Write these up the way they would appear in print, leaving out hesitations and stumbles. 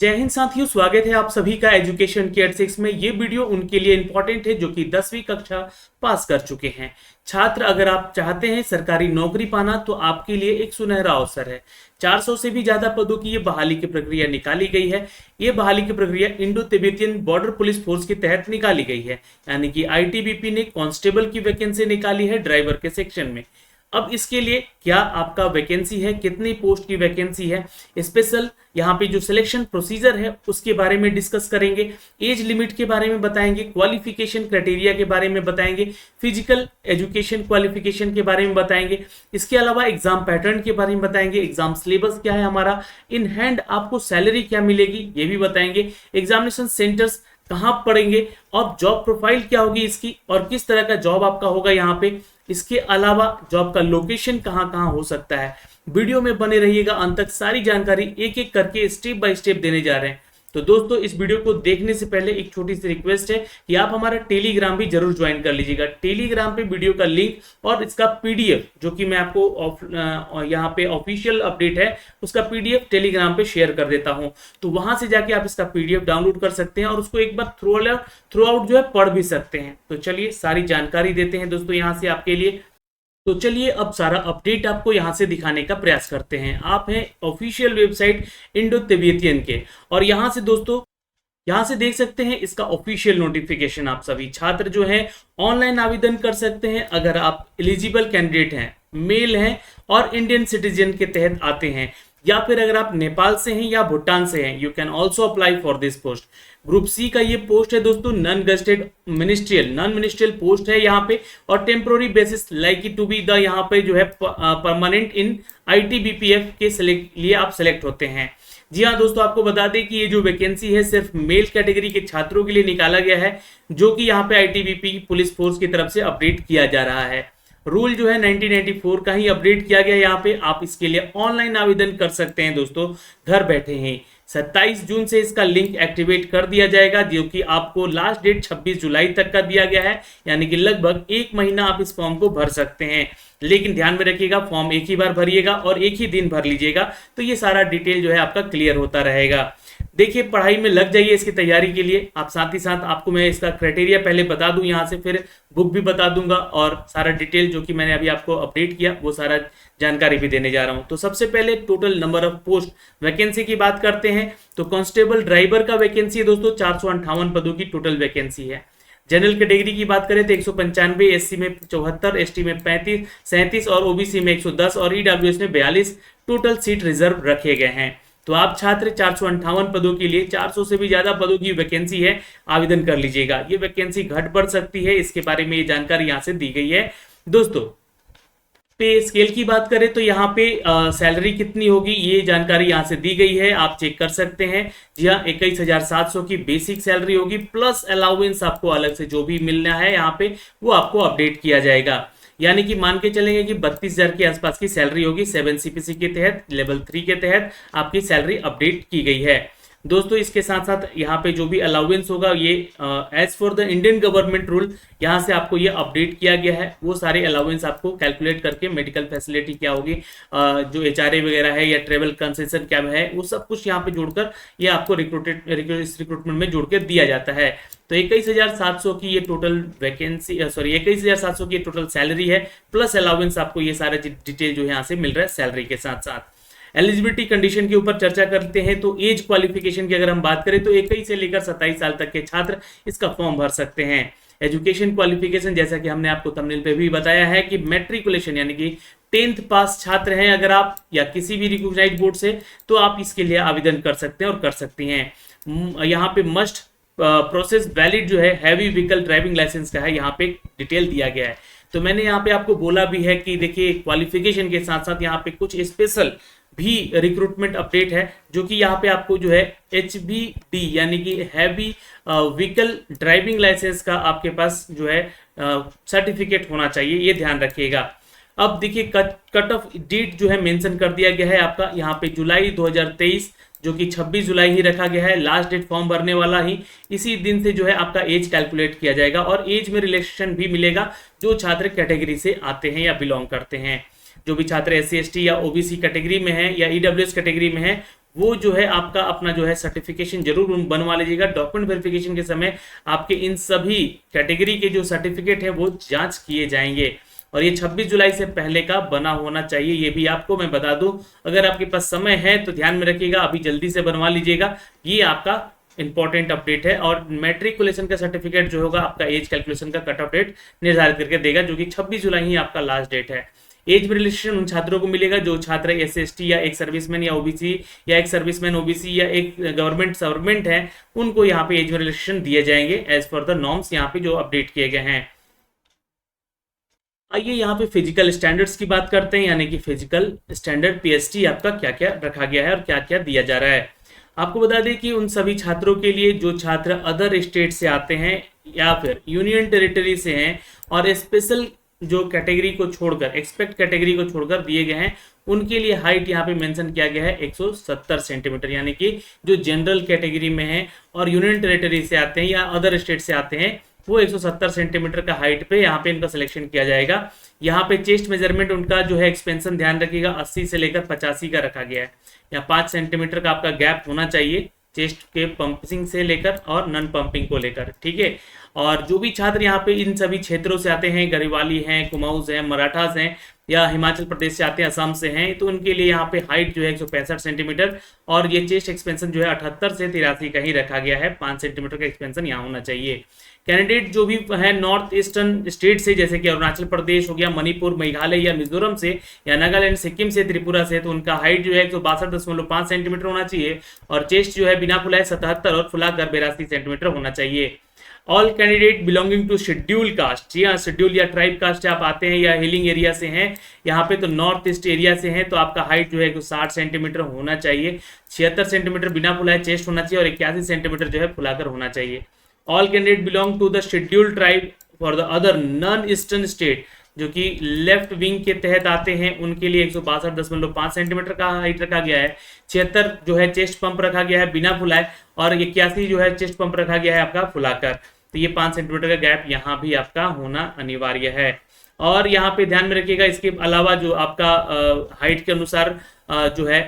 जय हिंद साथियों, स्वागत है आप सभी का एजुकेशन केयर 6 में। ये वीडियो उनके लिए इंपॉर्टेंट है जो कि 10वीं कक्षा पास कर चुके हैं छात्र। अगर आप चाहते हैं सरकारी नौकरी पाना तो आपके लिए एक सुनहरा अवसर है। 400 से भी ज्यादा पदों की ये बहाली की प्रक्रिया निकाली गई है। ये बहाली की प्रक्रिया Indo Tibetan border police force के तहत निकाली गई है, यानी कि आईटीबीपी ने कांस्टेबल की वैकेंसी निकाली है ड्राइवर के सेक्शन में। अब इसके लिए क्या आपका वैकेंसी है, कितनी पोस्ट की वैकेंसी है, स्पेशल यहाँ पे जो सिलेक्शन प्रोसीजर है उसके बारे में डिस्कस करेंगे। एज लिमिट के बारे में बताएंगे, क्वालिफिकेशन क्राइटेरिया के बारे में बताएंगे, फिजिकल एजुकेशन क्वालिफिकेशन के बारे में बताएंगे। इसके अलावा एग्जाम पैटर्न के बारे में बताएंगे, एग्जाम सिलेबस क्या है हमारा, इन हैंड आपको सैलरी क्या मिलेगी ये भी बताएंगे, एग्जामिनेशन सेंटर्स कहाँ पड़ेंगे और जॉब प्रोफाइल क्या होगी इसकी और किस तरह का जॉब आपका होगा यहाँ पे। इसके अलावा जॉब का लोकेशन कहाँ कहाँ हो सकता है। वीडियो में बने रहिएगा अंत तक, सारी जानकारी एक एक करके स्टेप बाय स्टेप देने जा रहे हैं। तो दोस्तों, इस वीडियो को देखने से पहले एक छोटी सी रिक्वेस्ट है कि आप हमारा टेलीग्राम भी जरूर ज्वाइन कर लीजिएगा। टेलीग्राम पे वीडियो का लिंक और इसका पीडीएफ जो कि मैं आपको यहाँ पे ऑफिशियल अपडेट है उसका पीडीएफ टेलीग्राम पे शेयर कर देता हूँ। तो वहां से जाके आप इसका पीडीएफ डाउनलोड कर सकते हैं और उसको एक बार थ्रू आउट जो है पढ़ भी सकते हैं। तो चलिए सारी जानकारी देते हैं दोस्तों यहाँ से आपके लिए। तो चलिए अब सारा अपडेट आपको यहां से दिखाने का प्रयास करते हैं। आप हैं ऑफिशियल वेबसाइट इंडो तिब्बतियन के और यहां से दोस्तों यहां से देख सकते हैं इसका ऑफिशियल नोटिफिकेशन। आप सभी छात्र जो हैं ऑनलाइन आवेदन कर सकते हैं अगर आप एलिजिबल कैंडिडेट हैं, मेल हैं और इंडियन सिटीजन के तहत आते हैं, या फिर अगर आप नेपाल से हैं या भूटान से हैं, you can also apply for this post. Group C का ये पोस्ट है दोस्तों, नॉन गजेटेड मिनिस्ट्रियल पोस्ट है यहाँ पे और temporary basis like to be the यहाँ पे जो है परमानेंट इन आईटीबीपीएफ के लिए आप सेलेक्ट होते हैं। जी हाँ दोस्तों, आपको बता दें कि ये जो वैकेंसी है सिर्फ मेल कैटेगरी के छात्रों के लिए निकाला गया है, जो कि यहाँ पे आईटीबीपी पुलिस फोर्स की तरफ से अपडेट किया जा रहा है। रूल जो है 1994 का ही अपडेट किया गया। यहाँ पे आप इसके लिए ऑनलाइन आवेदन कर सकते हैं दोस्तों, घर बैठे हैं। 27 जून से इसका लिंक एक्टिवेट कर दिया जाएगा, जो कि आपको लास्ट डेट 26 जुलाई तक का दिया गया है, यानी कि लगभग एक महीना आप इस फॉर्म को भर सकते हैं। लेकिन ध्यान में रखिएगा, फॉर्म एक ही बार भरिएगा और एक ही दिन भर लीजिएगा, तो ये सारा डिटेल जो है आपका क्लियर होता रहेगा। देखिए, पढ़ाई में लग जाइए इसकी तैयारी के लिए। आप साथ ही साथ आपको मैं इसका क्राइटेरिया पहले बता दूं यहाँ से, फिर बुक भी बता दूंगा और सारा डिटेल जो कि मैंने अभी आपको अपडेट किया वो सारा जानकारी भी देने जा रहा हूं। तो सबसे पहले total number of post vacancy की बात करते हैं। तो कांस्टेबल ड्राइवर का वैकेंसी है दोस्तों 458 पदों की टोटल वैकेंसी है। जनरल कैटेगरी की बात करें तो 195, एससी में 74, एसटी में 35, 37 और ओबीसी में 110 और ईडब्ल्यूएस में 42 टोटल सीट रिजर्व रखे गए हैं। तो आप छात्र 458 पदों के लिए 400 से भी ज्यादा पदों की वैकेंसी है, आवेदन कर लीजिएगा। ये वैकेंसी घट बढ़ सकती है, इसके बारे में ये जानकारी यहाँ से दी गई है दोस्तों। पे स्केल की बात करें तो यहाँ पे सैलरी कितनी होगी ये जानकारी यहाँ से दी गई है, आप चेक कर सकते हैं। जी हाँ, 21,700 की बेसिक सैलरी होगी, प्लस अलाउंस आपको अलग से जो भी मिलना है यहाँ पे वो आपको अपडेट किया जाएगा। यानी कि मान के चलेंगे कि 32,000 के आसपास की सैलरी होगी। 7 सीपीसी के तहत लेवल 3 के तहत आपकी सैलरी अपडेट की गई है दोस्तों। इसके साथ साथ यहाँ पे जो भी अलाउंस होगा ये as for the Indian government rule यहाँ से आपको ये अपडेट किया गया है। वो सारे अलाउंस आपको कैलकुलेट करके मेडिकल फैसिलिटी क्या होगी, जो एचआरए वगैरह है या ट्रेवल कंसेशन क्या है, वो सब कुछ यहाँ पे जोड़कर ये आपको रिक्रूटमेंट में जोड़ के दिया जाता है। तो 21,700 की ये टोटल वैकेंसी 21,700 की टोटल सैलरी है, प्लस अलाउंस आपको ये सारा डिटेल जो यहाँ से मिल रहा है सैलरी के साथ साथ। एलिजिबिलिटी कंडीशन के ऊपर चर्चा करते हैं। तो एज क्वालिफिकेशन की अगर हम बात करें तो 21 से लेकर 27 साल तक के छात्र इसका फॉर्म भर सकते हैं। एजुकेशन क्वालिफिकेशन जैसा कि हमने आपको थंबनेल पे भी बताया है कि मैट्रिकुलेशन यानी कि 10th पास छात्र हैं अगर आप या किसी भी रिकॉग्नाइज्ड बोर्ड से, तो आप इसके लिए आवेदन कर सकते हैं और कर सकती हैं। यहाँ पे मस्ट प्रोसेस वैलिड जो है हैवी व्हीकल ड्राइविंग लाइसेंस का है, यहाँ पे डिटेल दिया गया है। तो मैंने यहाँ पे आपको बोला भी है कि देखिए क्वालिफिकेशन के साथ साथ यहाँ पे कुछ स्पेशल भी रिक्रूटमेंट अपडेट है, जो कि यहाँ पे आपको जो है HVD यानी कि हैवी व्हीकल ड्राइविंग लाइसेंस का आपके पास जो है सर्टिफिकेट होना चाहिए, ये ध्यान रखिएगा। अब देखिए कट ऑफ डेट जो है मेंशन कर दिया गया है आपका यहाँ पे जुलाई 2023, जो कि 26 जुलाई ही रखा गया है। लास्ट डेट फॉर्म भरने वाला ही इसी दिन से जो है आपका एज कैलकुलेट किया जाएगा और एज में रिलेक्शन भी मिलेगा जो छात्र कैटेगरी से आते हैं या बिलोंग करते हैं। जो भी छात्र SC ST या OBC कैटेगरी में है या EWS कैटेगरी में है वो जो है आपका अपना जो है सर्टिफिकेशन जरूर बनवा लीजिएगा। डॉक्यूमेंट वेरिफिकेशन के समय आपके इन सभी कैटेगरी के जो सर्टिफिकेट है वो जांच किए जाएंगे, और ये 26 जुलाई से पहले का बना होना चाहिए। ये भी आपको मैं बता दूं, अगर आपके पास समय है तो ध्यान में रखिएगा, अभी जल्दी से बनवा लीजिएगा। ये आपका इंपॉर्टेंट अपडेट है। और मैट्रिकुलेशन का सर्टिफिकेट जो होगा आपका एज कैलकुलेशन का कट ऑफ डेट निर्धारित करके देगा, जो कि 26 जुलाई ही आपका लास्ट डेट है। एज में रिलेक्सेशन उन छात्रों को मिलेगा जो छात्र SC/ST या एक सर्विसमैन या OBC या एक सर्विसमैन OBC या एक गवर्नमेंट है, उनको यहाँ पे एज में रिलेक्सेशन दिए जाएंगे एज पर द नॉर्म्स यहाँ पे जो अपडेट किए गए हैं। आइए यहाँ पे फिजिकल स्टैंडर्ड्स की बात करते हैं, यानी कि फिजिकल स्टैंडर्ड PST आपका क्या क्या रखा गया है और क्या क्या दिया जा रहा है। आपको बता दें कि उन सभी छात्रों के लिए जो छात्र अदर स्टेट से आते हैं या फिर यूनियन टेरिटरी से हैं और स्पेशल जो कैटेगरी को छोड़कर, एक्सपेक्ट कैटेगरी को छोड़कर दिए गए हैं, उनके लिए हाइट यहाँ पे मेंशन किया गया है 170 सेंटीमीटर, यानी कि जो जनरल कैटेगरी में है और यूनियन टेरिटरी से आते हैं या अदर स्टेट से आते हैं, वो 170 सेंटीमीटर का हाइट पे यहाँ पे इनका सिलेक्शन किया जाएगा। यहाँ पे चेस्ट मेजरमेंट उनका जो है एक्सपेंशन ध्यान रखिएगा 80 से लेकर 85 का रखा गया है। यहाँ 5 सेंटीमीटर का आपका गैप होना चाहिए चेस्ट के पंपिंग से लेकर और नॉन पंपिंग को लेकर, ठीक है। और जो भी छात्र यहाँ पे इन सभी क्षेत्रों से आते हैं, गढ़वाली हैं, कुमाऊस हैं, मराठास हैं या हिमाचल प्रदेश से आते हैं, असम से हैं, तो उनके लिए यहाँ पे हाइट जो है 165 सेंटीमीटर और ये चेस्ट एक्सपेंशन जो है 78 से 83 का ही रखा गया है। 5 सेंटीमीटर का एक्सपेंशन यहाँ होना चाहिए। कैंडिडेट जो भी है नॉर्थ ईस्टर्न स्टेट से, जैसे कि अरुणाचल प्रदेश हो गया, मणिपुर, मेघालय या मिजोरम से या नागालैंड, सिक्किम से, त्रिपुरा से, तो उनका हाइट जो है 162.5 सेंटीमीटर होना चाहिए और चेस्ट जो है बिना फुलाए 77 और फुलाकर 82 सेंटीमीटर होना चाहिए। All candidate belonging to schedule caste, जी हाँ, शेड्यूल या ट्राइब कास्ट से आप आते हैं या हिलिंग एरिया से हैं, यहाँ पे तो नॉर्थ ईस्ट एरिया से हैं, तो आपका हाइट जो है 60 सेंटीमीटर होना चाहिए, 76 सेंटीमीटर बिना फुलाए चेस्ट होना चाहिए और 81 सेंटीमीटर जो है फुलाकर होना चाहिए। All candidate belong to the schedule tribe for the other non eastern state, जो कि लेफ्ट विंग के तहत आते हैं, उनके लिए 162.5 सेंटीमीटर का हाइट रखा गया है। 76 जो है चेस्ट पंप रखा गया है बिना फुलाए और 81 जो है चेस्ट पंप रखा गया है आपका फुलाकर, तो ये 5 सेंटीमीटर का गैप यहाँ भी आपका होना अनिवार्य है। और यहाँ पे ध्यान में रखिएगा, इसके अलावा जो आपका हाइट के अनुसार जो है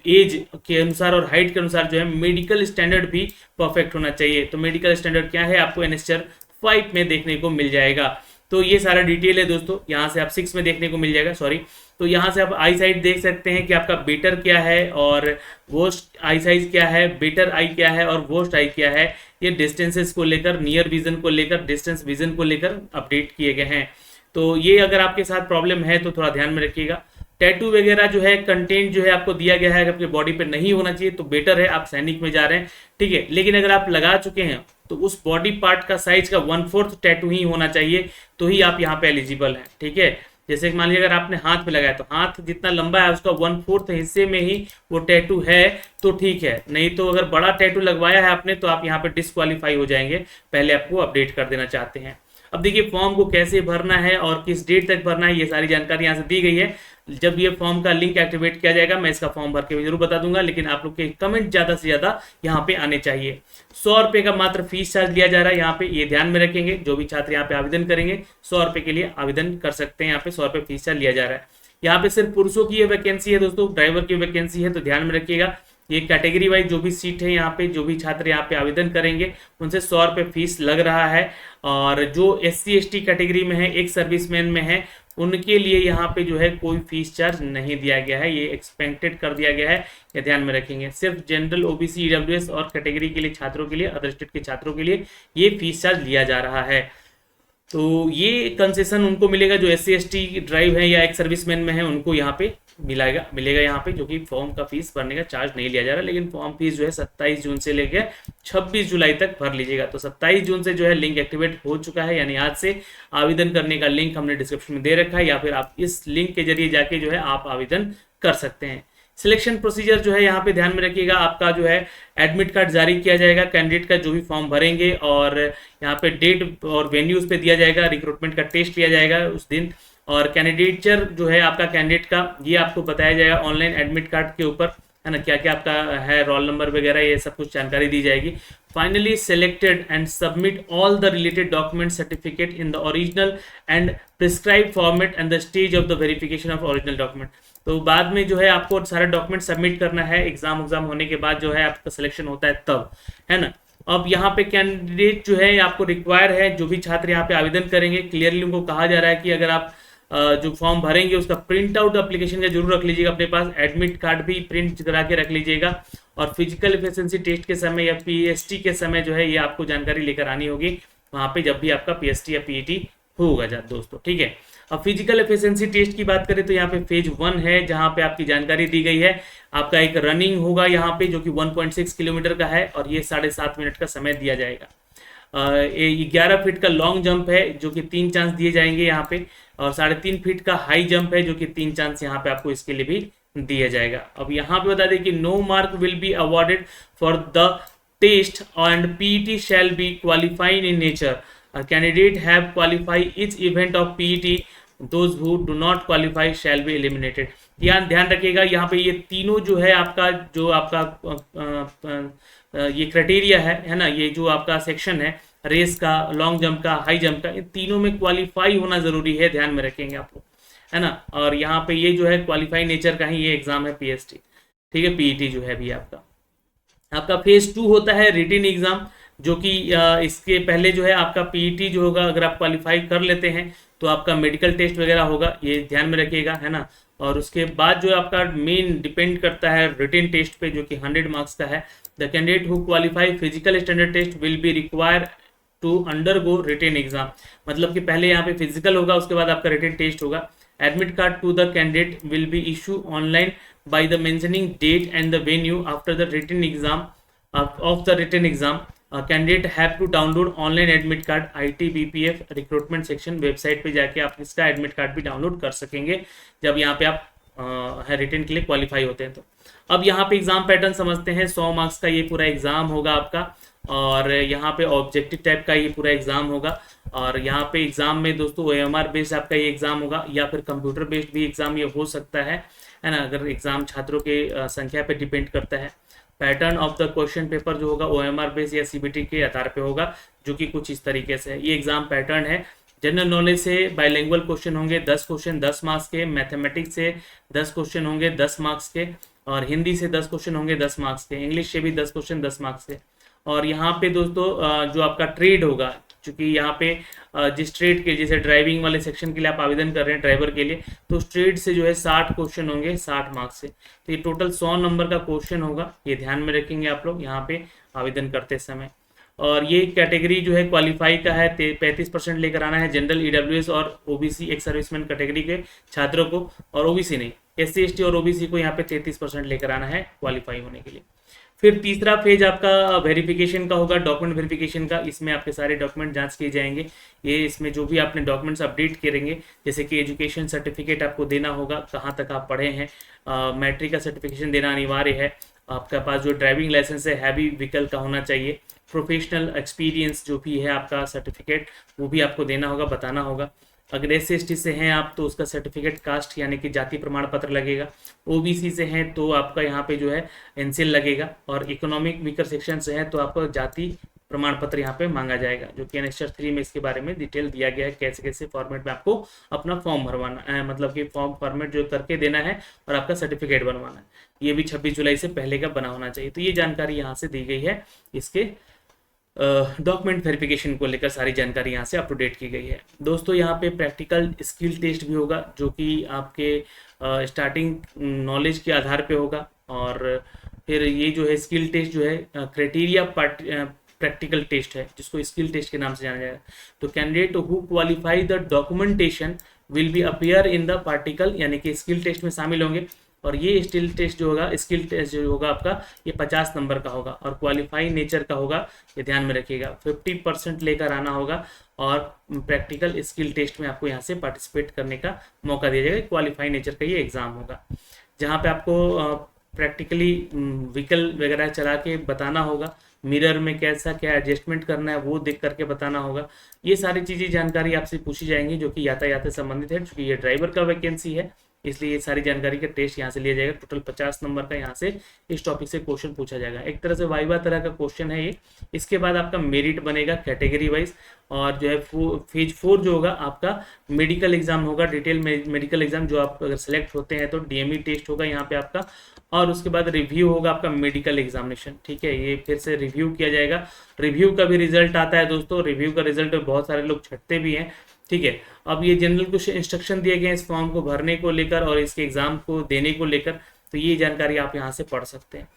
एज के अनुसार और हाइट के अनुसार जो है मेडिकल स्टैंडर्ड भी परफेक्ट होना चाहिए। तो मेडिकल स्टैंडर्ड क्या है आपको NSR 5 में देखने को मिल जाएगा। तो ये सारा डिटेल है दोस्तों, यहाँ से आप 6 में देखने को मिल जाएगा, सॉरी। तो यहाँ से आप आई साइट देख सकते हैं कि आपका बेटर क्या है और वोस्ट आई साइज क्या है, बेटर आई क्या है और वोस्ट आई क्या है। ये डिस्टेंसेस को लेकर, नियर विजन को लेकर, डिस्टेंस विजन को लेकर अपडेट किए गए हैं। तो ये अगर आपके साथ प्रॉब्लम है तो थोड़ा ध्यान में रखिएगा। टैटू वगैरह जो है कंटेंट जो है आपको दिया गया है आपके बॉडी पे नहीं होना चाहिए, तो बेटर है आप सैनिक में जा रहे हैं, ठीक है। लेकिन अगर आप लगा चुके हैं तो उस बॉडी पार्ट का साइज का 1/4 टैटू ही होना चाहिए, तो ही आप यहाँ पे एलिजिबल हैं, ठीक है। जैसे कि मान लीजिए अगर आपने हाथ पे लगाया तो हाथ जितना लंबा है उसका 1/4 हिस्से में ही वो टैटू है तो ठीक है, नहीं तो अगर बड़ा टैटू लगवाया है आपने तो आप यहाँ पे डिस्क्वालीफाई हो जाएंगे। पहले आपको अपडेट कर देना चाहते हैं। अब देखिए फॉर्म को कैसे भरना है और किस डेट तक भरना है, ये सारी जानकारी यहाँ से दी गई है। जब ये फॉर्म का लिंक एक्टिवेट किया जाएगा मैं इसका फॉर्म भर के जरूर बता दूंगा, लेकिन आप लोग के कमेंट ज्यादा से ज्यादा यहाँ पे आने चाहिए। 100 रुपये का मात्र फीस चार्ज लिया जा रहा है यहाँ पे, ये ध्यान में रखेंगे। जो भी छात्र यहाँ पे आवेदन करेंगे 100 रुपये के लिए आवेदन कर सकते हैं। यहाँ पे 100 रुपये फीस चार्ज लिया जा रहा है। यहाँ पे सिर्फ पुरुषों की ये वैकेंसी है दोस्तों, ड्राइवर की वैकेंसी है, तो ध्यान में रखिएगा। ये कैटेगरी वाइज जो भी सीट है यहाँ पे, जो भी छात्र यहाँ पे आवेदन करेंगे उनसे 100 रुपये फीस लग रहा है। और जो SC/ST कैटेगरी में है, एक सर्विसमैन में है, उनके लिए यहाँ पे जो है कोई फीस चार्ज नहीं दिया गया है, ये एक्सपेक्टेड कर दिया गया है, ये ध्यान में रखेंगे। सिर्फ जनरल OBC EWS और कैटेगरी के लिए छात्रों के लिए, अदर स्टेट के छात्रों के लिए ये फीस चार्ज लिया जा रहा है। तो ये कंसेशन उनको मिलेगा जो SC/ST ड्राइव है या एक सर्विसमैन में है, उनको यहाँ पे मिलेगा यहाँ पे, जो कि फॉर्म का फीस भरने का चार्ज नहीं लिया जा रहा। लेकिन फॉर्म फीस जो है 27 जून से लेकर 26 जुलाई तक भर लीजिएगा। तो 27 जून से जो है लिंक एक्टिवेट हो चुका है, यानी आज से आवेदन करने का लिंक हमने डिस्क्रिप्शन में दे रखा है, या फिर आप इस लिंक के जरिए जाके जो है आप आवेदन कर सकते हैं। सिलेक्शन प्रोसीजर जो है यहाँ पे ध्यान में रखिएगा, आपका जो है एडमिट कार्ड जारी किया जाएगा कैंडिडेट का जो भी फॉर्म भरेंगे, और यहाँ पे डेट और वेन्यूज पे दिया जाएगा। रिक्रूटमेंट का टेस्ट लिया जाएगा उस दिन, और कैंडिडेचर जो है आपका कैंडिडेट का ये आपको बताया जाएगा ऑनलाइन एडमिट कार्ड के ऊपर, है ना, क्या क्या आपका है, रोल नंबर वगैरह, ये सब कुछ जानकारी दी जाएगी। Finally selected and submit all the related document certificate in the original and prescribe format and the stage of the verification of original document. तो बाद में जो है आपको सारा डॉक्यूमेंट सबमिट करना है, एग्जाम होने के बाद जो है आपका सिलेक्शन होता है तब, है ना। अब यहाँ पे कैंडिडेट जो है आपको रिक्वायर है, जो भी छात्र यहाँ पे आवेदन करेंगे, क्लियरली उनको कहा जा रहा है कि अगर आप जो फॉर्म भरेंगे उसका प्रिंट आउट एप्लीकेशन का जरूर रख लीजिएगा अपने पास, एडमिट कार्ड भी प्रिंट करा के रख लीजिएगा, और फिजिकल एफिशिएंसी टेस्ट के समय या पीएसटी के समय जो है ये आपको जानकारी लेकर आनी होगी वहाँ पे जब भी आपका पीएसटी या पीईटी होगा दोस्तों, ठीक है। अब फिजिकल एफिशिएंसी टेस्ट की बात करें तो यहाँ पे फेज 1 है, जहाँ पे आपकी जानकारी दी गई है। आपका एक रनिंग होगा यहाँ पे जो कि 1.6 किलोमीटर का है, और ये 7.5 मिनट का समय दिया जाएगा। 11 फीट का लॉन्ग जंप है जो कि 3 चांस दिए जाएंगे यहाँ पे, और 3.5 फीट का हाई जंप है जो कि 3 चांस यहाँ पे आपको इसके लिए भी दिया जाएगा। अब यहाँ पे बता दें कि no mark will be awarded for the test and PET shall be qualified in nature. Candidate have qualify each event of PET, those who do not qualify shall be eliminated. ध्यान रखिएगा यहाँ पे ये तीनों जो है आपका ये क्राइटेरिया है ना, ये जो आपका सेक्शन है रेस का, लॉन्ग जंप का, हाई जंप का, इन तीनों में क्वालिफाई होना जरूरी है, ध्यान में रखेंगे आप लोग, है ना। और यहाँ पे ये जो है क्वालिफाई नेचर का ही ये एग्जाम है पीएसटी, ठीक है। पीईटी जो है भी आपका फेज 2 होता है रिटन एग्जाम, जो कि इसके पहले जो है आपका पीईटी जो होगा, अगर आप क्वालिफाई कर लेते हैं तो आपका मेडिकल टेस्ट वगैरह होगा, ये ध्यान में रखिएगा, है ना। और उसके बाद जो आपका मेन डिपेंड करता है रिटन टेस्ट पे जो कि 100 मार्क्स का है। The candidate who qualify physical standard test will be require to undergo written exam, मतलब कि पहले यहाँ पे फिजिकल होगा, उसके बाद आपका रिटन टेस्ट होगा। Admit card to the candidate will be issue online by the mentioning date and the venue after the written exam of the written exam. Candidate have to download online admit card ITBPF recruitment section website पे जाके आप इसका admit card भी download कर सकेंगे जब यहाँ पे आप रिटन के लिए क्वालिफाई होते हैं। तो अब यहाँ पे एग्जाम पैटर्न समझते हैं। 100 मार्क्स का ये पूरा एग्जाम होगा आपका, और यहाँ पे ऑब्जेक्टिव टाइप का ये पूरा एग्जाम होगा, और यहाँ पे एग्जाम में दोस्तों OMR बेस्ड आपका ये एग्जाम होगा, या फिर कंप्यूटर बेस्ड भी एग्जाम ये हो सकता है ना, अगर एग्जाम छात्रों के संख्या पे डिपेंड करता है। Pattern of the question paper जो होगा OMR बेस या CBT के आधार पे होगा, जो कि कुछ इस तरीके से है। ये एग्जाम पैटर्न है। जनरल नॉलेज से बाइलिंगुअल क्वेश्चन होंगे 10 क्वेश्चन 10 मार्क्स के, मैथमेटिक्स से 10 क्वेश्चन होंगे 10 मार्क्स के, और हिंदी से 10 क्वेश्चन होंगे 10 मार्क्स के, इंग्लिश से भी 10 क्वेश्चन 10 मार्क्स के। और यहाँ पे दोस्तों जो आपका ट्रेड होगा, चूंकि यहाँ पे जिस ट्रेड के, जैसे ड्राइविंग वाले सेक्शन के लिए आप आवेदन कर रहे हैं ड्राइवर के लिए, तो ट्रेड से जो है 60 क्वेश्चन होंगे 60 मार्क्स से, तो ये टोटल 100 नंबर का क्वेश्चन होगा, ये ध्यान में रखेंगे आप लोग यहाँ पे आवेदन करते समय। और ये कैटेगरी जो है क्वालिफाई का है, 35% लेकर आना है जनरल, EWS और OBC एक सर्विसमैन कैटेगरी के छात्रों को, और OBC नहीं, SC ST और OBC को यहाँ पे 33% लेकर आना है क्वालिफाई होने के लिए। फिर तीसरा फेज आपका वेरिफिकेशन का होगा, डॉक्यूमेंट वेरिफिकेशन का। इसमें आपके सारे डॉक्यूमेंट जांच किए जाएंगे। ये इसमें जो भी आपने डॉक्यूमेंट्स अपडेट करेंगे, जैसे कि एजुकेशन सर्टिफिकेट आपको देना होगा, कहाँ तक आप पढ़े हैं, मैट्रिक का सर्टिफिकेशन देना अनिवार्य है, आपका पास जो ड्राइविंग लाइसेंस है हैवी व्हीकल का होना चाहिए, प्रोफेशनल एक्सपीरियंस जो भी है आपका सर्टिफिकेट वो भी आपको देना होगा, बताना होगा। अगर SC ST से हैं आप तो उसका सर्टिफिकेट कास्ट यानी कि जाति प्रमाण पत्र लगेगा। OBC से हैं तो आपका यहाँ पे जो है NCL लगेगा, और इकोनॉमिक वीकर सेक्शन से है तो आपका जाति प्रमाण पत्र यहाँ पे मांगा जाएगा, जो कि Annexure 3 में इसके बारे में डिटेल दिया गया है, कैसे कैसे फॉर्मेट में आपको अपना फॉर्म भरवाना है, मतलब कि फॉर्म फॉर्मेट जो करके देना है और आपका सर्टिफिकेट बनवाना है। ये भी 26 जुलाई से पहले का बना होना चाहिए। तो ये जानकारी यहाँ से दी गई है, इसके डॉक्यूमेंट वेरिफिकेशन को लेकर सारी जानकारी यहाँ से अप टू डेट की गई है। दोस्तों यहाँ पे प्रैक्टिकल स्किल टेस्ट भी होगा, जो कि आपके स्टार्टिंग नॉलेज के आधार पे होगा, और फिर ये जो है स्किल टेस्ट जो है क्राइटेरिया प्रैक्टिकल टेस्ट है, जिसको स्किल टेस्ट के नाम से जाना जाएगा। तो candidate who qualify the documentation will be appear in the particle, यानी कि स्किल टेस्ट में शामिल होंगे। और ये स्किल टेस्ट जो होगा, स्किल टेस्ट जो होगा आपका, ये 50 नंबर का होगा और क्वालिफाई नेचर का होगा, ये ध्यान में रखिएगा। 50% लेकर आना होगा, और प्रैक्टिकल स्किल टेस्ट में आपको यहाँ से पार्टिसिपेट करने का मौका दिया जाएगा। क्वालिफाई नेचर का ये एग्जाम होगा, जहाँ पे आपको प्रैक्टिकली व्हीकल वगैरह चला के बताना होगा, मिरर में कैसा क्या एडजस्टमेंट करना है वो देख करके बताना होगा। ये सारी चीज़ें जानकारी आपसे पूछी जाएंगी जो कि यातायात से संबंधित है, क्योंकि ये ड्राइवर का वैकेंसी है, इसलिए ये सारी जानकारी का टेस्ट यहाँ से लिया जाएगा। टोटल 50 नंबर का यहाँ से इस टॉपिक से क्वेश्चन पूछा जाएगा। एक तरह से वाइवा तरह का क्वेश्चन है ये। इसके बाद आपका मेरिट बनेगा कैटेगरी वाइज, और जो है फेज 4 जो होगा आपका मेडिकल एग्जाम होगा, डिटेल मेडिकल एग्जाम, जो आप अगर सेलेक्ट होते हैं तो डीएमई टेस्ट होगा यहाँ पे आपका, और उसके बाद रिव्यू होगा आपका मेडिकल एग्जामिनेशन। ठीक है, ये फिर से रिव्यू किया जाएगा। रिव्यू का भी रिजल्ट आता है दोस्तों, रिव्यू का रिजल्ट बहुत सारे लोग छटते भी हैं। ठीक है, अब ये जनरल कुछ इंस्ट्रक्शन दिए गए हैं इस फॉर्म को भरने को लेकर और इसके एग्जाम को देने को लेकर, तो ये जानकारी आप यहाँ से पढ़ सकते हैं।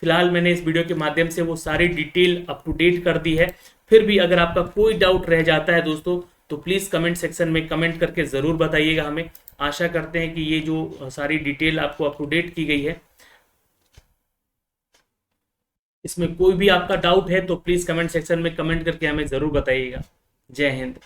फिलहाल मैंने इस वीडियो के माध्यम से वो सारी डिटेल अप टू डेट कर दी है। फिर भी अगर आपका कोई डाउट रह जाता है दोस्तों तो प्लीज कमेंट सेक्शन में कमेंट करके जरूर बताइएगा हमें। आशा करते हैं कि ये जो सारी डिटेल आपको अप टू डेट की गई है, इसमें कोई भी आपका डाउट है तो प्लीज कमेंट सेक्शन में कमेंट करके हमें जरूर बताइएगा। जय हिंद।